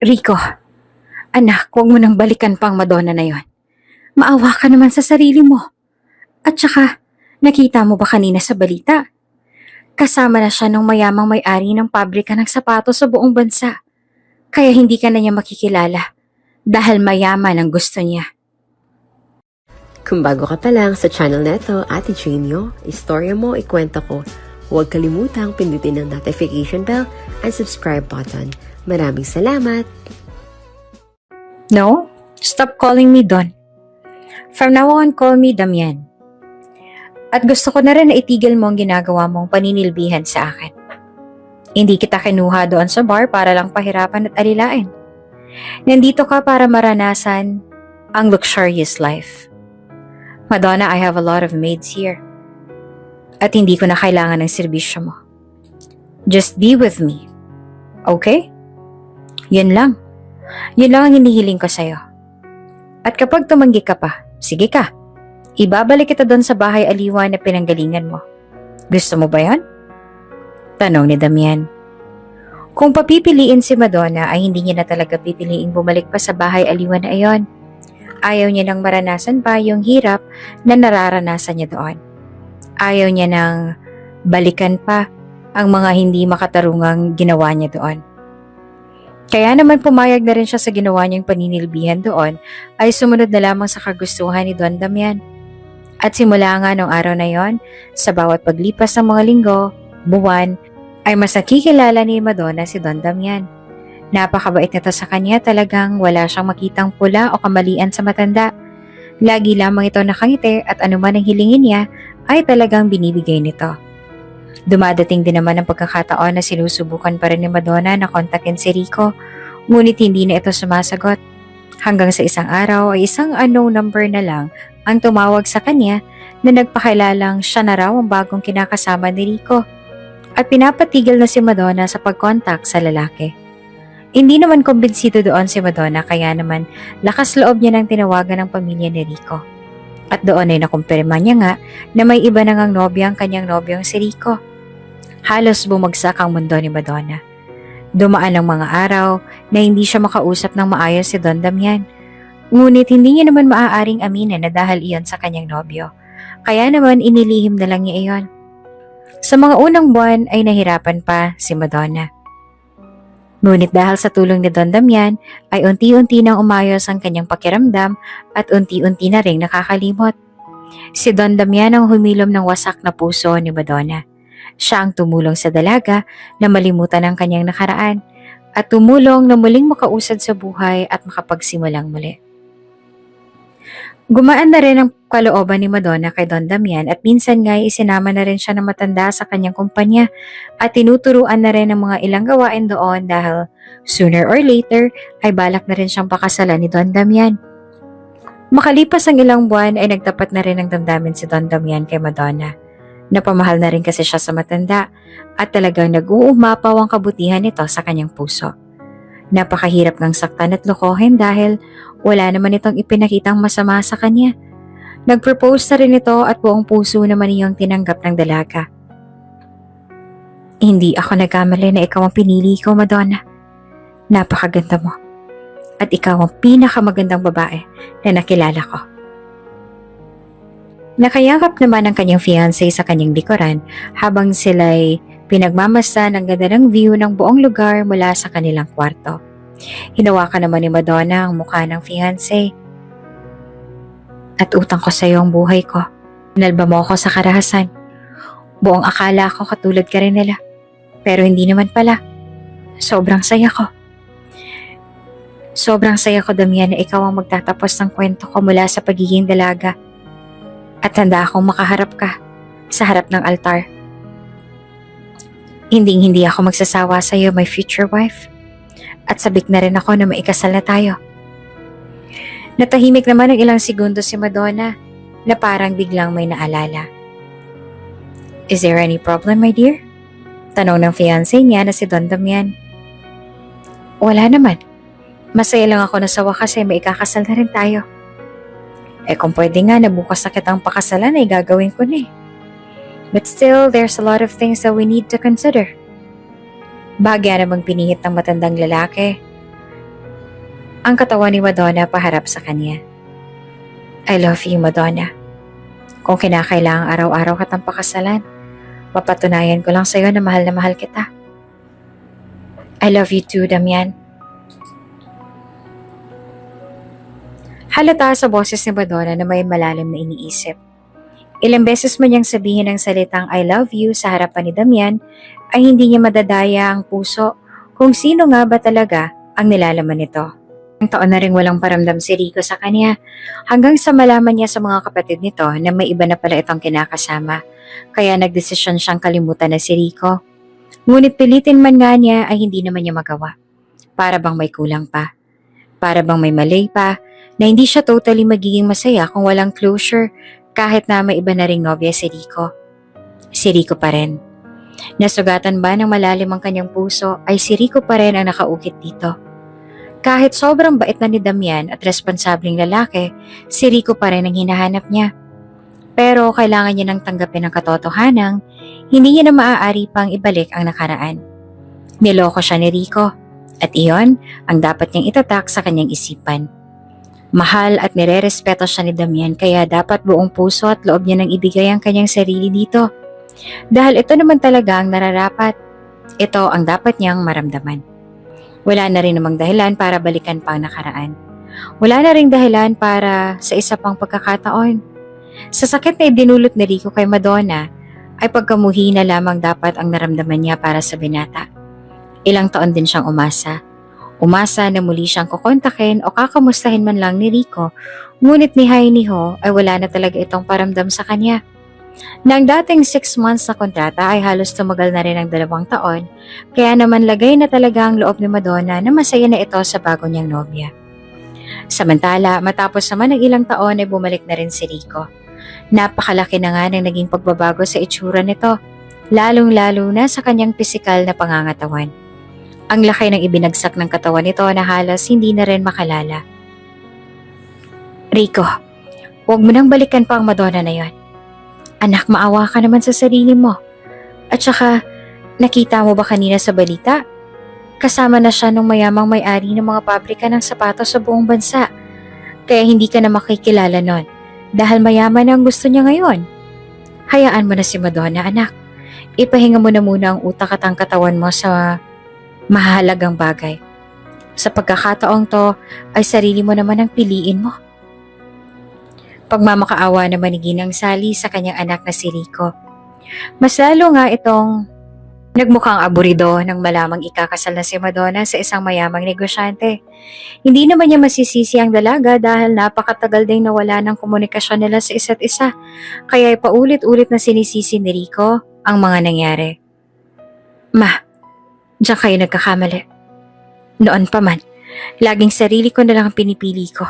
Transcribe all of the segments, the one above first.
Rico, anak, huwag mo nang balikan pang Madonna na yon. Maawa ka naman sa sarili mo. At saka, nakita mo ba kanina sa balita? Kasama na siya ng mayamang may-ari ng pabrika ng sapatos sa buong bansa. Kaya hindi ka na niya makikilala dahil mayaman ang gusto niya. Kung bago ka pa lang sa channel neto, Ate Janio, istorya mo, ikwento ko. Huwag kalimutang pindutin ang notification bell and subscribe button. Maraming salamat! No, stop calling me Don. From now on, call me Damian. At gusto ko na rin na itigil mo ang ginagawa mong paninilbihan sa akin. Hindi kita kinuha doon sa bar para lang pahirapan at alilain. Nandito ka para maranasan ang luxurious life. Madonna, I have a lot of maids here. At hindi ko na kailangan ng serbisyo mo. Just be with me. Okay? Yun lang. Yun lang ang hinihiling ko sa'yo. At kapag tumanggi ka pa, sige ka. Ibabalik kita doon sa bahay aliwan na pinanggalingan mo. Gusto mo ba yan? Tanong ni Damian. Kung papipiliin si Madonna ay hindi niya na talaga pipiliing bumalik pa sa bahay aliwan na iyon. Ayaw niya nang maranasan pa yung hirap na nararanasan niya doon. Ayaw niya nang balikan pa ang mga hindi makatarungang ginawa niya doon. Kaya naman pumayag na rin siya sa ginawa niyang paninilbihan doon ay sumunod na lamang sa kagustuhan ni Don Damian. At simula nga nung araw na yon, sa bawat paglipas ng mga linggo, buwan, ay mas nakikilala ni Madonna si Don Damian. Napakabait nito sa kanya, talagang wala siyang makitang pula o kamalian sa matanda. Lagi lamang ito nakangiti at anuman ang hilingin niya ay talagang binibigay nito. Dumadating din naman ang pagkakataon na sinusubukan pa rin ni Madonna na kontakin si Rico, ngunit hindi na ito sumasagot. Hanggang sa isang araw ay isang unknown number na lang ang tumawag sa kanya na nagpakilalang siya na raw ang bagong kinakasama ni Rico at pinapatigil na si Madonna sa pag-contact sa lalaki. Hindi naman kumbinsido doon si Madonna kaya naman lakas loob niya nang tinawagan ng pamilya ni Rico. At doon ay nakumpirma niya nga na may iba na ngang nobya ang kanyang nobyong si Rico. Halos bumagsak ang mundo ni Madonna. Dumaan ang mga araw na hindi siya makausap ng maayos si Don Damian. Ngunit hindi niya naman maaaring aminin na dahil iyon sa kanyang nobyo. Kaya naman inilihim na lang niya iyon. Sa mga unang buwan ay nahirapan pa si Madonna. Ngunit dahil sa tulong ni Don Damian ay unti-unti nang umayos ang kanyang pakiramdam at unti-unti na ring nakakalimot. Si Don Damian ang humilom ng wasak na puso ni Madonna. Siya ang tumulong sa dalaga na malimutan ang kanyang nakaraan at tumulong na muling makausad sa buhay at makapagsimulang muli. Gumaan na rin ang kalooban ni Madonna kay Don Damian at minsan nga isinama na rin siya ng matanda sa kanyang kumpanya at tinuturuan na rin ang mga ilang gawain doon dahil sooner or later ay balak na rin siyang pakasalan ni Don Damian. Makalipas ang ilang buwan ay nagtapat na rin ang damdamin si Don Damian kay Madonna. Napamahal na rin kasi siya sa matanda at talagang nag-uumapaw ang kabutihan nito sa kanyang puso. Napakahirap ng saktan at lokohin dahil wala naman itong ipinakitang masama sa kanya. Nag-propose na rin ito at buong puso naman iyong tinanggap ng dalaga. Hindi ako nagkamali na ikaw ang pinili ko, Madonna. Napakaganda mo. At ikaw ang pinakamagandang babae na nakilala ko. Nakayakap naman ang kanyang fiancé sa kanyang likuran habang sila'y pinagmamasa ng ganda ng view ng buong lugar mula sa kanilang kwarto. Hinawakan naman ni Madonna ang mukha ng fiancé. At utang ko sa iyo ang buhay ko. Inalba mo ako sa karahasan. Buong akala ko katulad ka rin nila. Pero hindi naman pala. Sobrang saya ko. Sobrang saya ko, Damian, na ikaw ang magtatapos ng kwento ko mula sa pagiging dalaga. At handa akong makaharap ka sa harap ng altar. Hindi ako magsasawa sa iyo, my future wife. At sabik na rin ako na maikasal na tayo. Natahimik naman ng ilang segundo si Madonna na parang biglang may naalala. Is there any problem, my dear? Tanong ng fiancé niya na si Don Damian. Wala naman. Masaya lang ako na sa wakas ay maikakasal na rin tayo. Kung pwede nga na bukas na kitang pakasalan ay gagawin ko na eh. But still, there's a lot of things that we need to consider. Bagya namang pinihit ng matandang lalaki. ang katawan ni Madonna paharap sa kanya. I love you, Madonna. Kung kinakailangang araw-araw kitang pakasalan, mapatunayan ko lang sa'yo na mahal kita. I love you too, Damian. Halata sa boses ni Madonna na may malalim na iniisip. Ilang beses man niyang sabihin ang salitang I love you sa harapan ni Damian ay hindi niya madadaya ang puso kung sino nga ba talaga ang nilalaman nito. Ang taon na rin walang paramdam si Rico sa kanya hanggang sa malaman niya sa mga kapatid nito na may iba na pala itong kinakasama kaya nagdesisyon siyang kalimutan na si Rico. Ngunit pilitin man nga niya ay hindi naman niya magawa. Para bang may kulang pa. Para bang may mali pa na hindi siya totally magiging masaya kung walang closure kahit na may iba na ring nobya si Rico. Si Rico pa rin. Nasugatan ba ng malalim ang kanyang puso ay si Rico pa rin ang nakaukit dito. Kahit sobrang bait na ni Damian at responsableng lalaki, si Rico pa rin ang hinahanap niya. Pero kailangan niya nang tanggapin ang katotohanang hindi niya na maaari pang ibalik ang nakaraan. Niloko siya ni Rico at iyon ang dapat niyang itatak sa kanyang isipan. Mahal at nire-respeto siya ni Damian kaya dapat buong puso at loob niya nang ibigay ang kanyang sarili dito. Dahil ito naman talaga ang nararapat. Ito ang dapat niyang maramdaman. Wala na rin namang dahilan para balikan pa ang nakaraan. Wala na ring dahilan para sa isa pang pagkakataon. Sa sakit na idinulot ni Rico kay Madonna, ay pagkamuhi na lamang dapat ang naramdaman niya para sa binata. Ilang taon din siyang umasa. Umasa na muli siyang kukontakin o kakamustahin man lang ni Rico, ngunit ni Hai ni Ho ay wala na talaga itong paramdam sa kanya. Nang dating 6 months na kontrata ay halos tumagal na rin ang 2 taon, kaya naman lagay na talaga ang loob ni Madonna na masaya na ito sa bago niyang nobya. Samantala, matapos naman ng ilang taon ay bumalik na rin si Rico. Napakalaki na nga ng naging pagbabago sa itsura nito, lalong-lalo na sa kanyang pisikal na pangangatawan. Ang laki ng ibinagsak ng katawan nito na halos hindi na rin makalala. Rico, huwag mo nang balikan pa ang Madonna na yon. Anak, maawa ka naman sa sarili mo. At saka, nakita mo ba kanina sa balita? Kasama na siya nung mayamang may-ari ng mga pabrika ng sapatos sa buong bansa. Kaya hindi ka na makikilala nun dahil mayaman ang gusto niya ngayon. Hayaan mo na si Madonna, anak. Ipahinga mo na muna ang utak at ang katawan mo sa mahalagang bagay. Sa pagkakataong to ay sarili mo naman ang piliin mo. Pagmamakaawa naman ni Ginang Sally sa kanyang anak na si Rico. Mas lalo nga itong nagmukhang aburido nang malamang ikakasal na si Madonna sa isang mayamang negosyante. Hindi naman niya masisisi ang dalaga dahil napakatagal ding nawala ng komunikasyon nila sa isa't isa. Kaya paulit-ulit na sinisisi ni Rico ang mga nangyari. Ma, diyan kayo nagkakamali. Noon pa man, laging sarili ko na lang ang pinipili ko.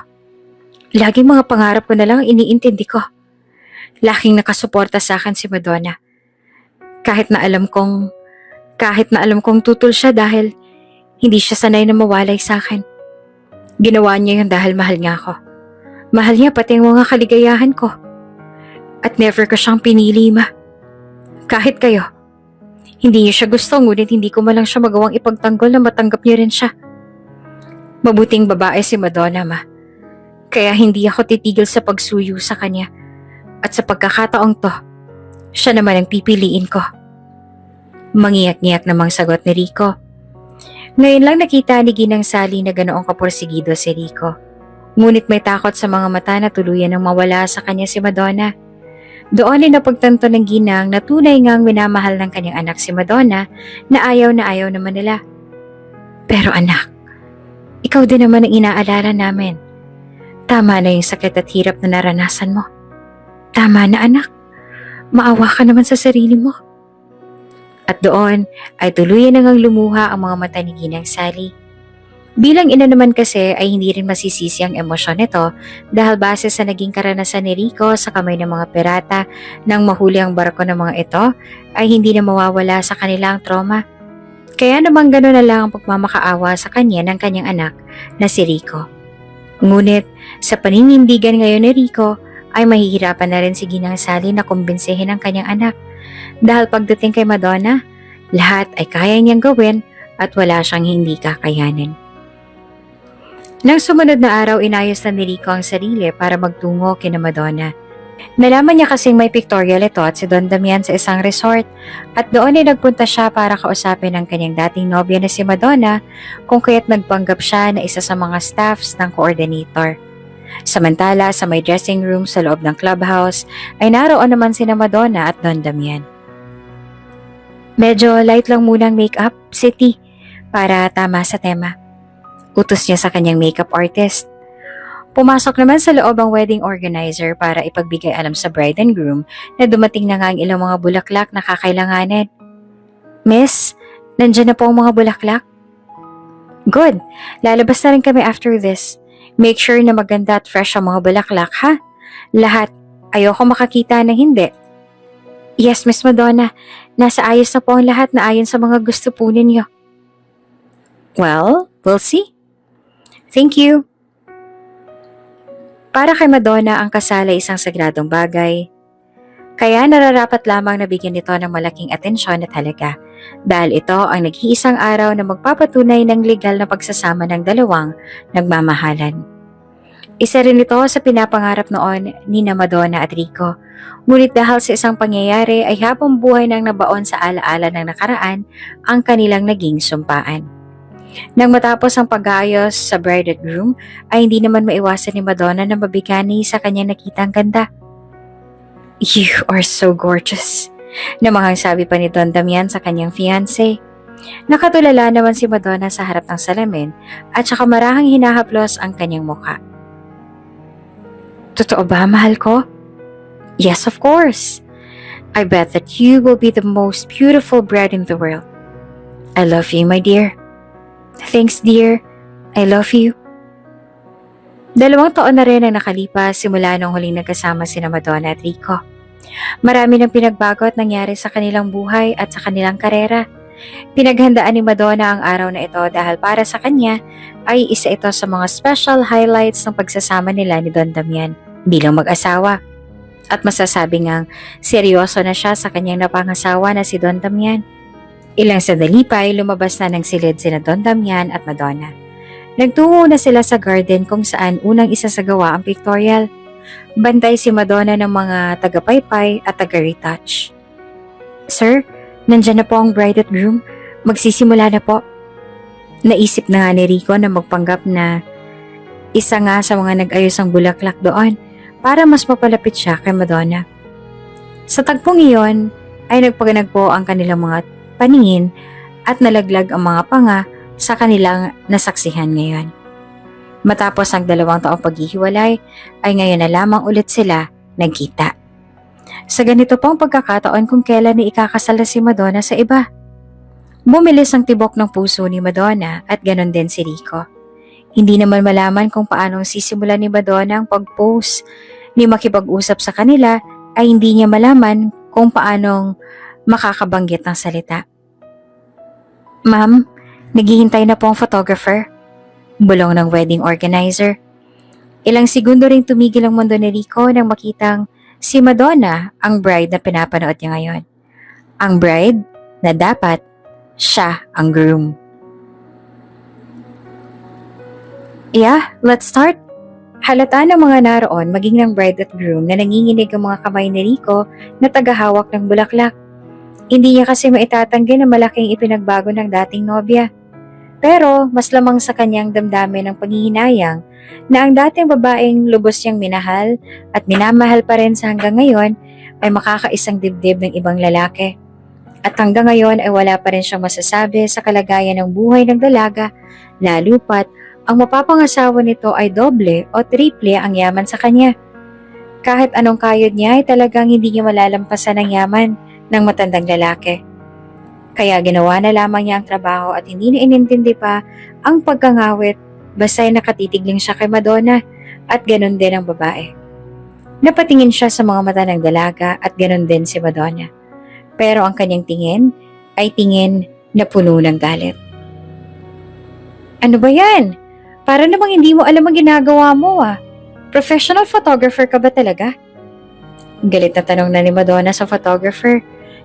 Laging mga pangarap ko na lang iniintindi ko. Laking nakasuporta sa akin si Madonna. Kahit na alam kong tutol siya dahil hindi siya sanay na mawalay sa akin. Ginawa niya yun dahil mahal niya ako. Mahal niya pati ang mga kaligayahan ko. At never ko siyang pinili, ma. Kahit kayo. Hindi niya siya gusto, ngunit hindi ko malang siya magawang ipagtanggol na matanggap niya rin siya. Mabuting babae si Madonna, ma. Kaya hindi ako titigil sa pagsuyo sa kanya. At sa pagkakataong to, siya naman ang pipiliin ko. Mangiyak-ngiyak namang sagot ni Rico. Ngayon lang nakita ni Ginang Sally na ganoong kapursigido si Rico. Ngunit may takot sa mga mata na tuluyan nang mawala sa kanya si Madonna. Doon ay napagtanto ng Ginang na tunay ngang minamahal ng kanyang anak si Madonna na ayaw naman nila. Pero anak, ikaw din naman ang inaalala namin. Tama na yung sakit at hirap na naranasan mo. Tama na, anak. Maawa ka naman sa sarili mo. At doon ay tuluyan nang lumuha ang mga mata ni Ginang Sally. Bilang ina naman kasi ay hindi rin masisisi ang emosyon nito dahil base sa naging karanasan ni Rico sa kamay ng mga pirata nang mahuli ang barko ng mga ito ay hindi na mawawala sa kanilang trauma. Kaya naman gano'n na lang ang pagmamakaawa sa kanya ng kanyang anak na si Rico. Ngunit sa paninindigan ngayon ni Rico ay mahihirapan na rin si Ginang Sally na kumbinsihin ang kanyang anak dahil pagdating kay Madonna, lahat ay kaya niyang gawin at wala siyang hindi kakayanin. Nang sumunod na araw, inayos na ni Rico ang sarili para magtungo kina Madonna. Nalaman niya kasing may pictorial ito at si Don Damian sa isang resort at doon ay nagpunta siya para kausapin ang kanyang dating nobya na si Madonna kung kaya't nagpanggap siya na isa sa mga staffs ng coordinator. Samantala sa may dressing room sa loob ng clubhouse ay naroon naman sina Madonna at Don Damian. Medyo light lang munang makeup, City, para tama sa tema. Utos niya sa kanyang makeup artist. Pumasok naman sa loob ang wedding organizer para ipagbigay alam sa bride and groom na dumating na nga ang ilang mga bulaklak na kakailanganin. Miss, nandyan na po ang mga bulaklak? Good, lalabas na rin kami after this. Make sure na maganda at fresh ang mga bulaklak, ha? Lahat, ayoko makakita na hindi. Yes, Miss Madonna, nasa ayos na po ang lahat na ayon sa mga gusto po ninyo. Well, we'll see. Thank you. Para kay Madonna, ang kasal ay isang sagradong bagay. Kaya nararapat lamang na bigyan nito ng malaking atensyon at halaga dahil ito ang nag-iisang araw na magpapatunay ng legal na pagsasama ng dalawang nagmamahalan. Isa rin ito sa pinapangarap noon ni Madonna at Rico. Ngunit dahil sa isang pangyayari ay habang buhay nang nabaon sa alaala ng nakaraan ang kanilang naging sumpaan. Nang matapos ang pag-aayos sa bride at groom, ay hindi naman maiwasan ni Madonna na mabigani sa kanyang nakitang ganda. You are so gorgeous, namahang sabi pa ni Don Damian sa kanyang fiancé. Nakatulala naman si Madonna sa harap ng salamin at saka marahang hinahaplos ang kanyang mukha. Totoo ba, mahal ko? Yes, of course. I bet that you will be the most beautiful bride in the world. I love you, my dear. Thanks, dear. I love you. 2 taon na rin ang nakalipas simula nung huling nagkasama sina Madonna at Rico. Marami ng pinagbago at nangyari sa kanilang buhay at sa kanilang karera. Pinaghandaan ni Madonna ang araw na ito dahil para sa kanya ay isa ito sa mga special highlights ng pagsasama nila ni Don Damian bilang mag-asawa. At masasabi ngang seryoso na siya sa kanyang napangasawa na si Don Damian. Ilang sandali pa ay lumabas na ng silid sina Don Damian at Madonna. Nagtungo na sila sa garden kung saan unang isasagawa ang pictorial. Bantay si Madonna ng mga taga-paypay at taga-retouch. Sir, nandyan na po ang bride at groom. Magsisimula na po. Naisip na nga ni Rico na magpanggap na isa nga sa mga nag-ayos ang bulaklak doon para mas mapalapit siya kay Madonna. Sa tagpong iyon ay nagpaganagpo ang kanilang mga paningin at nalaglag ang mga panga sa kanilang nasaksihan ngayon. Matapos ang 2 taong paghihiwalay ay ngayon na lamang ulit sila nagkita. Sa ganito pong pagkakataon kung kailan ni ikakasal na si Madonna sa iba. Bumilis ang tibok ng puso ni Madonna at ganon din si Rico. Hindi naman malaman kung paanong sisimulan ni Madonna ang pag-post ni makipag-usap sa kanila ay hindi niya malaman kung paanong makakabanggit ng salita. Ma'am, naghihintay na po ang photographer. Bulong ng wedding organizer. Ilang segundo ring tumigil ang mundo ni Rico nang makitang si Madonna ang bride na pinapanood niya ngayon. Ang bride na dapat siya ang groom. Yeah, let's start. Halata ng mga naroon maging ng bride at groom na nanginginig ang mga kamay ni Rico na tagahawak ng bulaklak. Hindi niya kasi maitatanggi na malaking ipinagbago ng dating nobya. Pero mas lamang sa kanyang damdamin ng panghihinayang na ang dating babaeng lubos niyang minahal at minamahal pa rin sa hanggang ngayon ay makakaisang dibdib ng ibang lalaki. At hanggang ngayon ay wala pa rin siyang masasabi sa kalagayan ng buhay ng dalaga, lalo pat ang mapapangasawa nito ay doble o triple ang yaman sa kanya. Kahit anong kayod niya ay talagang hindi niya malalampasan ang yaman ng matandang lalaki. Kaya ginawa na lamang niya ang trabaho at hindi na inintindi pa ang pagkangawit basta ay nakatitig lang siya kay Madonna at ganon din ang babae. Napatingin siya sa mga mata ng dalaga at ganon din si Madonna. Pero ang kanyang tingin ay tingin na puno ng galit. Ano ba yan? Para namang hindi mo alam ang ginagawa mo ah. Professional photographer ka ba talaga? Galit na tanong na ni Madonna sa photographer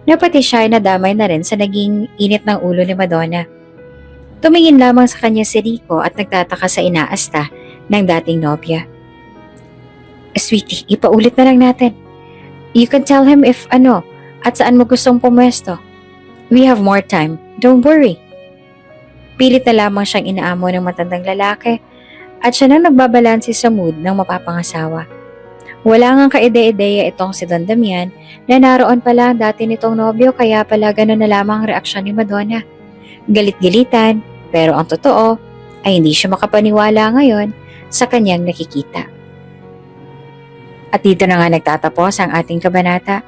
na pati siya ay nadamay na rin sa naging init ng ulo ni Madonna. Tumingin lamang sa kanya si Rico at nagtataka sa inaasta ng dating nobya. Sweetie, ipaulit na lang natin. You can tell him if at saan mo gustong pumwesto. We have more time. Don't worry. Pilit na lamang siyang inaamo ng matandang lalaki at siya nang nagbabalanse sa mood ng mapapangasawa. Wala ngang kaide-ideya itong si Don Damian na naroon pala dati nitong nobyo kaya pala ganun na lamang ang reaksyon ni Madonna. Galit-gilitan, pero ang totoo ay hindi siya makapaniwala ngayon sa kanyang nakikita. At dito na nga nagtatapos ang ating kabanata.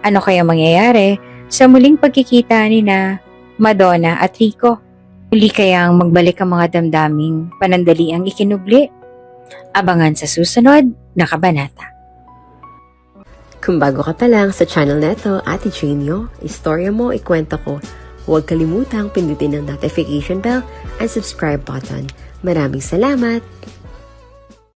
Ano kaya mangyayari sa muling pagkikita ni na Madonna at Rico? Muli kayang magbalik ang mga damdaming panandaliang ikinubli? Abangan sa susunod na kabanata. Kung bago ka pa lang sa channel neto, Ate Genio, istorya mo, ikwento ko, huwag kalimutang pindutin ang notification bell and subscribe button. Maraming salamat!